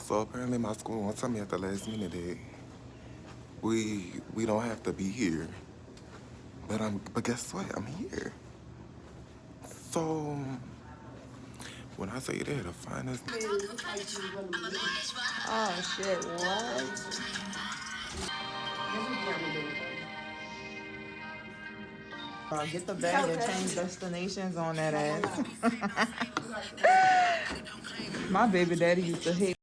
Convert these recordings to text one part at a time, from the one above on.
So apparently my school won't tell me at the last minute that we don't have to be here. But guess what? I'm here. So when I say that, the finest. Oh shit, what? Get the bag and change destinations on that ass. My baby daddy used to hate.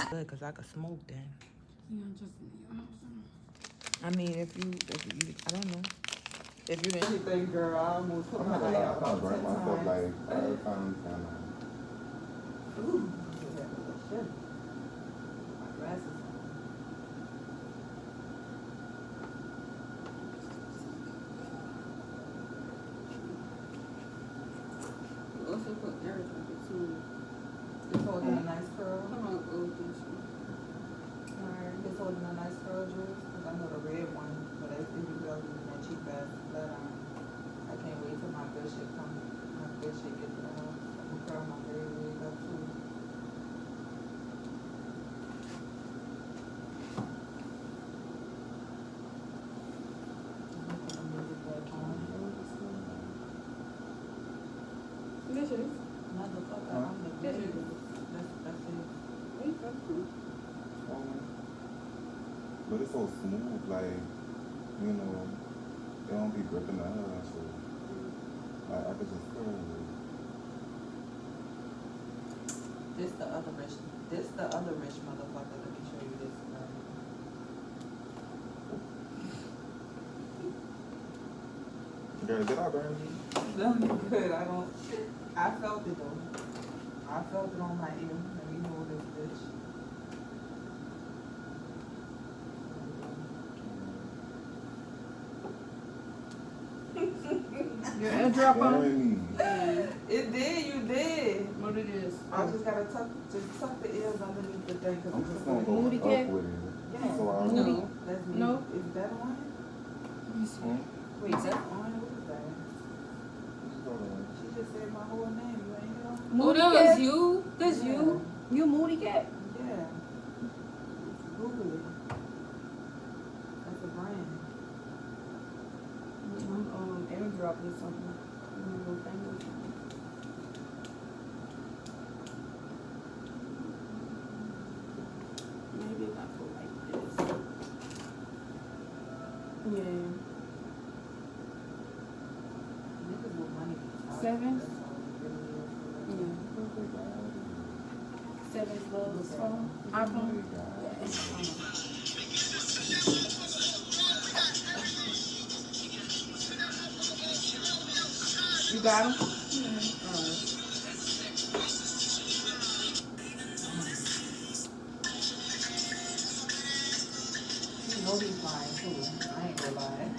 Good, cause I could smoke then. I mean, if you, I don't know. If you didn't hit that girl, I almost put my eye out about 10 times. Like 5 times down. Ooh, shit. My glasses. You also put everything too. It's holding a nice curl. Come on, old this one. Alright, it's holding a nice curl, Jules. Cause I know the red one, but I think you go using that cheap ass lead on. I can't wait till my good shit comes. My good shit gets to the house. I'm gonna curl my very wig up too. I'm gonna move it back on. This is. Motherfucker, I'm the Yes, baby. it is. That's it. Where you from? But it's so smooth, like, you know, they don't be gripping the other and shit. Like, I could just feel it. This the other rich. This the other rich motherfucker. Let me show you this. Girl, did I burn you? No, you good. I don't. I felt it though. I felt it on my ear. Let me hold this bitch. Your airdrop on? Burn me. It did. You did. What it is? I just gotta tuck the ears underneath the thing. Cause I'm it's just a gonna go Moody up cat? with it. Yeah. So I No. That's me. No. Is that on? Wait, that's on? What is that? She just said my whole name. You ain't know? Oh, that was you? That's Yeah. you? You Moody Cat? Yeah. Google it. That's a brand. I'm airdropping something. Little thing or something. Maybe if I put like this. Yeah. Niggas with money be talking. Sevens? That's all it really is. Yeah. Seven's Love's phone. iPhone. You got him? You know he's lying too. I ain't gonna lie.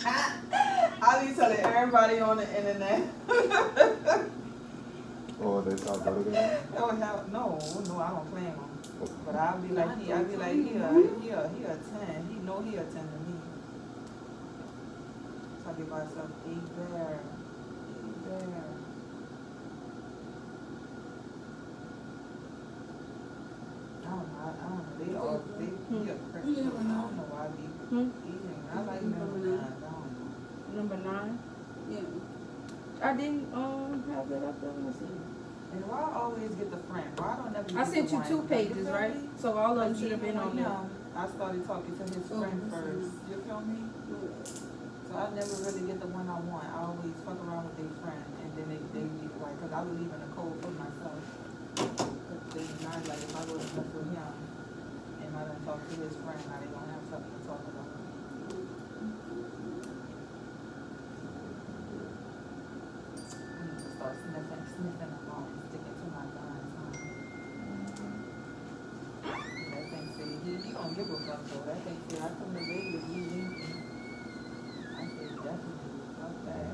I be telling everybody on the internet. Oh, they start better than that? No, I don't claim him. But I'll be like, he a 10. He know he a 10 to me. Talking about myself, he there. I don't know. He a Christian. I don't know why he eating. I like number 9. I don't know. Number 9? Yeah. I didn't have that up there. Let me see. And why I always get the friend? Why don't never I get sent the you one? 2 pages, feel right? me? So all of them But should have been even on with there. him, I started talking to his friend first. You feel me? So I never really get the one I want. I always fuck around with their friend, and then they like, cause I would leave in a code for myself. Cause they not like if I go to mess with him, and I don't talk to his friend, now they gonna have something to talk about. start sniffing along and sticking to my guns, huh? That thing say, he don't give a fuck though. That thing say, I come to Vegas, we linking. I said, definitely, fuck that.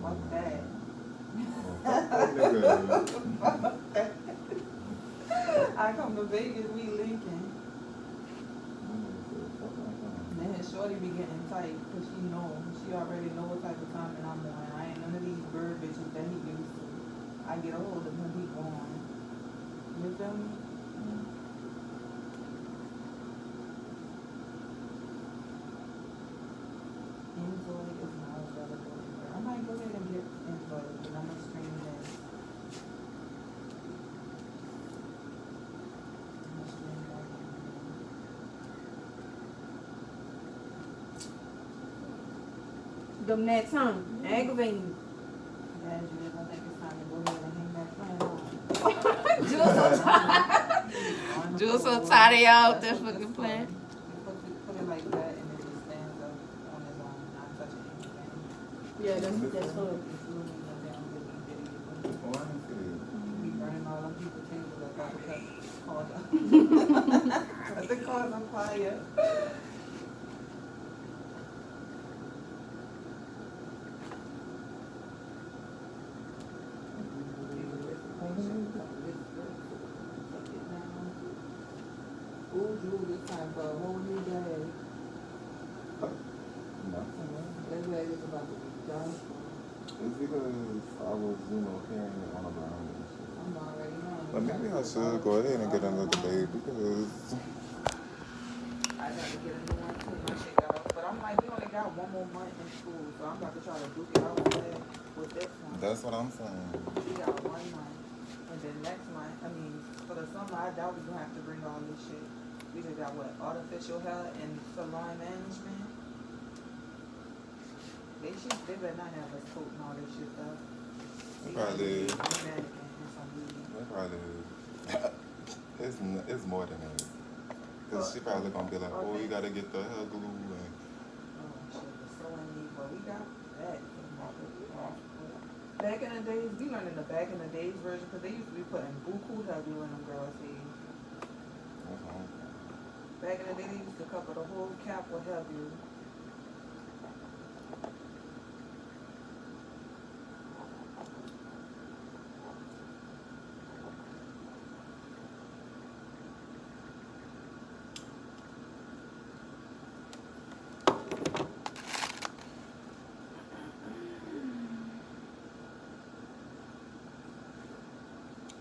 Fuck that. Fuck that. I come to Vegas, we linking. And then his shorty be getting tight, cause she already know what type of timing I'm on. I ain't none of these bird bitches that he used to. I get a hold of him, he gone. You feel me? Enjoy is not available anywhere. I might go ahead and get Enjoy, but I'm gonna stream this. I'm gonna stream that. Them next time, aggravating. Yeah, Julius, I think it's time to go ahead and hang that plan on. Jules so tired of y'all with that fucking plan. Put it like that and it just stands up on its own, not touching anything. Yeah, that's It's fun. really no damn bitty bitty. We burning all them people's tables that got the cause up. Let the cause on fire. Ooh, Julie, it's time for a whole new day. This leg is about to be done. It's because I was, carrying it on a ground and shit. I'm already knowing. But maybe I should go ahead and get another baby because I gotta get a new one too. My shit got off. But I'm like, we only got 1 more month in school, so I'm about to try to duke it out with this one. that's what I'm saying. We got 1 month. And then next month, for the summer, I doubt we're gonna have to bring all this shit. We just got artificial hair and salon management. They better not have us quoting all this shit though. They probably is. Mannequin and some weed. They probably is. It's more than that. Because she probably gonna be like, oh, you gotta get the hair glue and Oh shit, the sewing need, but we got that. Back in the days, we learned in the back in the days version, because they used to be putting buku hair glue in them girls' head. that's all. Back in the day, they used to cover the whole cap with hair glue.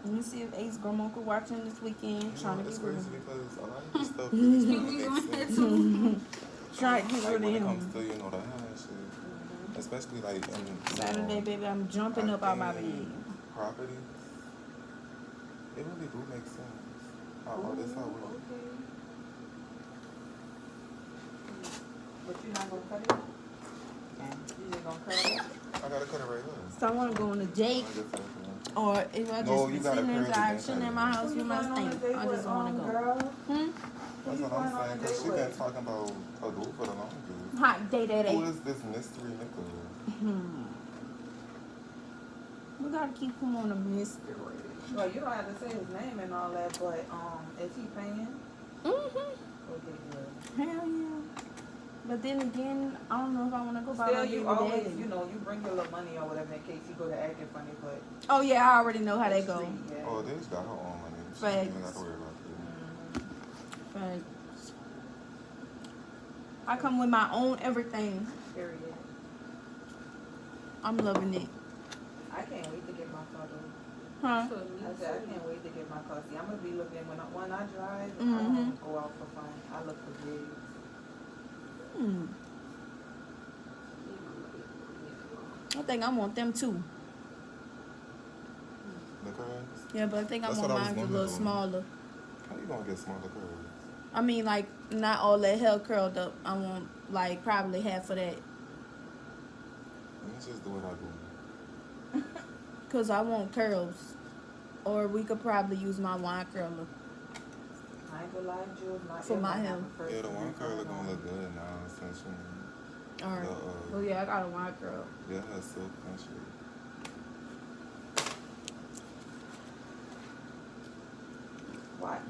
Let me see if Ace Grandma could watch him this weekend. Trying to It's get rid crazy of him. because a lot of this stuff really doesn't make sense. Trying to get Like rid when of it comes him. to, the hair and shit. Especially like in Saturday, baby, I'm jumping up out my bed. Property. It really do make sense. How all this how work. Okay. But you're not gonna cut it? You just gonna cut it? I gotta cut it right here. So I want to go on a date, or if I just No, be you gotta sitting curve it, inside, then chilling cut in it. my house with my stamp. I just want to go. Girl? That's what I'm saying, because she been talking about her dude for the longest. Hot day that Who day. is this mystery nigga? We gotta keep him on a mystery. Well, you don't have to say his name and all that, but is he paying? Okay, good. Hell yeah. But then again, I don't know if I want to go by Still, my you baby always, daddy. you bring your little money or whatever in case he go to acting funny, but Oh yeah, I already know how they go. yeah. Oh, they just got her own money. She Facts. ain't even got to worry about that. Facts. I come with my own everything. Period. I'm loving it. I can't wait to get my car though. Huh? I said I can't wait to get my car. See, I'm gonna be looking when I drive. I Mhm. don't go out for fun. I look for gigs. I think I want them too. The curves? Yeah, but I think That's I what want I was mine a gonna little do. smaller. How you gonna get smaller curves? I mean, like, not all that hair curled up. I want, like, probably half of that. Let's just do what I do. Because I want curls. Or we could probably use my wine curler. I ain't gonna lie, Jules. For my hair. Yeah, the one curl gonna look good now, since Alright. Oh, yeah, I got a wine curl. yeah, her silk and shit.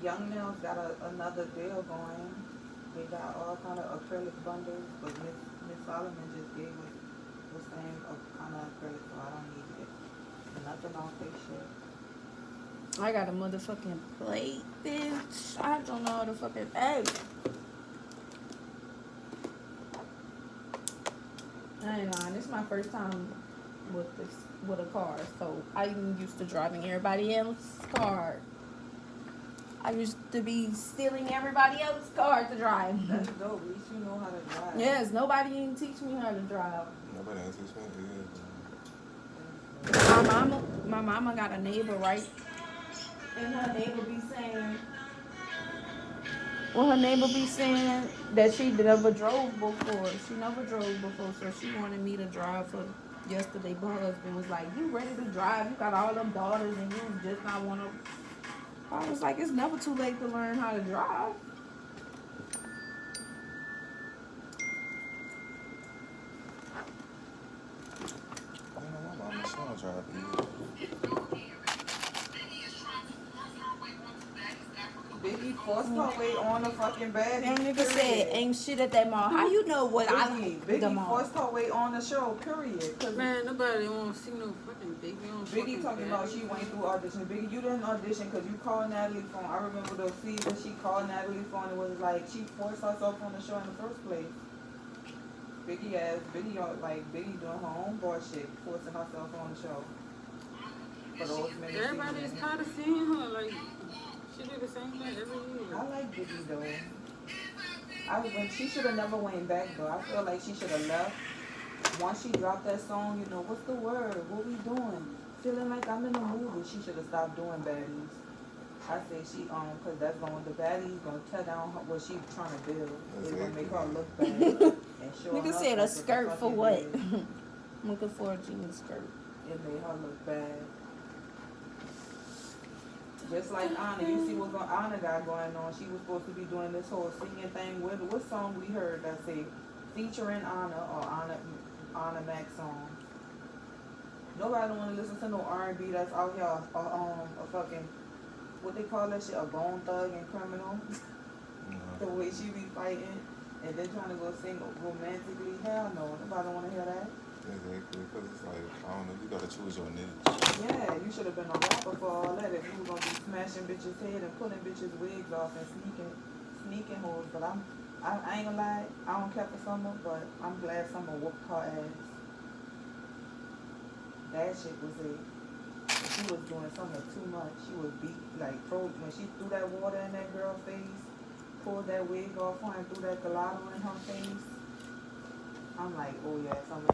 Young Nails got another deal going. They got all kind of acrylic bundles, but Miss Solomon just gave us the same kind of acrylic, so I don't need it. Nothing off their shit. I got a motherfucking plate, bitch. I don't know how to fucking egg. I ain't lying. This is my first time with a car, so I'm used to driving everybody else's car. I used to be stealing everybody else's car to drive. That's dope. At least you know how to drive. Yes, nobody even teach me how to drive. Nobody else is me. My mama got a neighbor, right? And her neighbor be saying, well, her neighbor be saying that she never drove before. She never drove before, so she wanted me to drive for yesterday. But her husband was like, you ready to drive? You got all them daughters and you just not want to. I was like, it's never too late to learn how to drive. I don't know why my mom drive either. Biggie forced her way on the fucking bed. And nigga said, ain't shit at that mall. How you know what I Biggie, the Biggie mall? forced her way on the show, period. Man, nobody want to see no fucking Biggie on Biggie talking about she went through audition. Biggie, you didn't audition because you called Natalie phone. I remember the feed that she called Natalie phone. It was like she forced herself on the show in the first place. Biggie doing her own bullshit, forcing herself on the show. For those many Everybody is seasons. tired of seeing her. Like, she do the same thing every year. I like Biggie though. She should have never went back though. I feel like she should have left. Once she dropped that song, you know, what's the word? What we doing? Feeling like I'm in a movie. She should have stopped doing baddies. I say she cause that's the baddies gonna tear down what she trying to build. It's gonna make her look bad. And show Nigga her said a what the skirt fuck for it what? is. I'm looking for a jeans skirt. It made her look bad. Just like Anna, you see what Anna got going on. She was supposed to be doing this whole singing thing. What song we heard that say featuring Anna or Anna Mac song? Nobody don't want to listen to no R&B that's out here a fucking, what they call that shit, a bone thug and criminal. The way she be fighting and then trying to go sing romantically. Hell no, nobody want to hear that. Exactly, because it's like, I don't know, you gotta choose your niche. Yeah, you should have been a rapper for all that if you were gonna be smashing bitches' head and pulling bitches' wigs off and sneaking hoes. But I ain't gonna lie, I don't care for Summer, but I'm glad Summer whooped her ass. That shit was it. She was doing something too much. She was beat, like, when she threw that water in that girl's face, pulled that wig off her and threw that gelato in her face. I'm like, oh yeah, Summer.